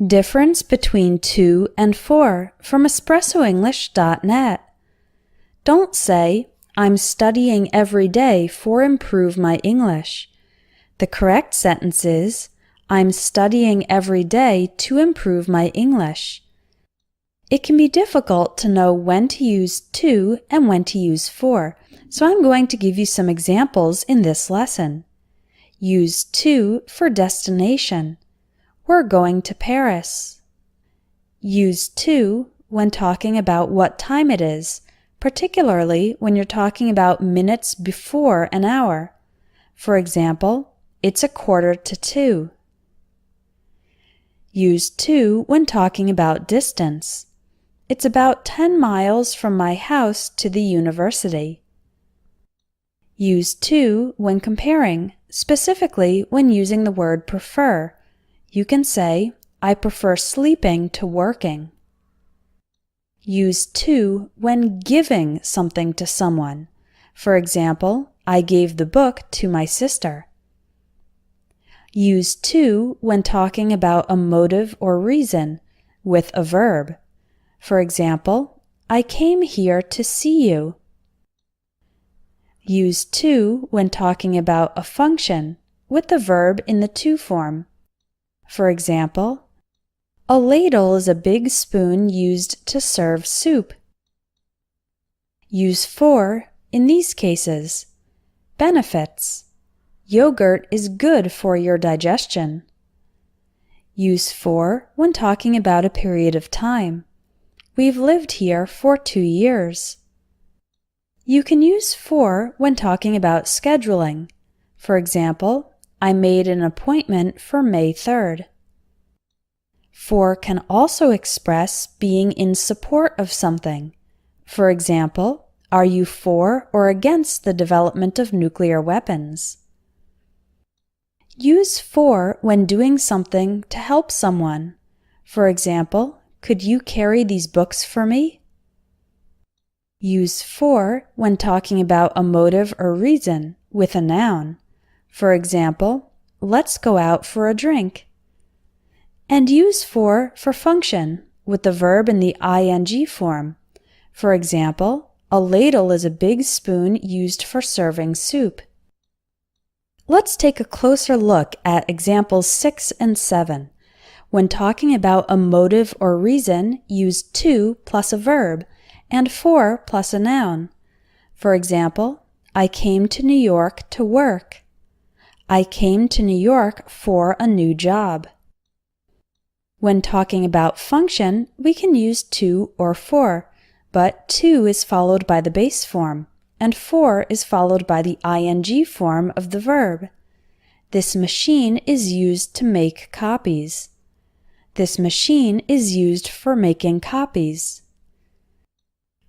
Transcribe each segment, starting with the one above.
Difference between to and for from espressoenglish.net. Don't say, I'm studying every day for improve my English. The correct sentence is, I'm studying every day to improve my English. It can be difficult to know when to use to and when to use for, so I'm going to give you some examples in this lesson. Use to for destination. We're going to Paris. Use to when talking about what time it is, particularly when you're talking about minutes before an hour. For example, it's 1:45. Use to when talking about distance. It's about 10 miles from my house to the university. Use to when comparing, specifically when using the word prefer. You can say, I prefer sleeping to working. Use to when giving something to someone. For example, I gave the book to my sister. Use to when talking about a motive or reason with a verb. For example, I came here to see you. Use to when talking about a function with the verb in the to form. For example, a ladle is a big spoon used to serve soup. Use for in these cases. Benefits. Yogurt is good for your digestion. Use for when talking about a period of time. We've lived here for 2 years. You can use for when talking about scheduling. For example, I made an appointment for May 3rd. For can also express being in support of something. For example, are you for or against the development of nuclear weapons? Use for when doing something to help someone. For example, could you carry these books for me? Use for when talking about a motive or reason with a noun. For example, let's go out for a drink. And use for function with the verb in the ing form. For example, a ladle is a big spoon used for serving soup. Let's take a closer look at examples 6 and 7. When talking about a motive or reason, use to plus a verb and for plus a noun. For example, I came to New York to work. I came to New York for a new job. When talking about function, we can use to or for, but to is followed by the base form, and for is followed by the ing form of the verb. This machine is used to make copies. This machine is used for making copies.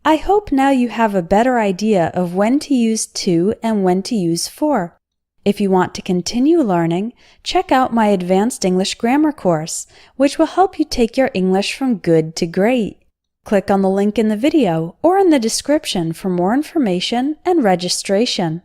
I hope now you have a better idea of when to use to and when to use for. If you want to continue learning, check out my Advanced English Grammar course, which will help you take your English from good to great. Click on the link in the video or in the description for more information and registration.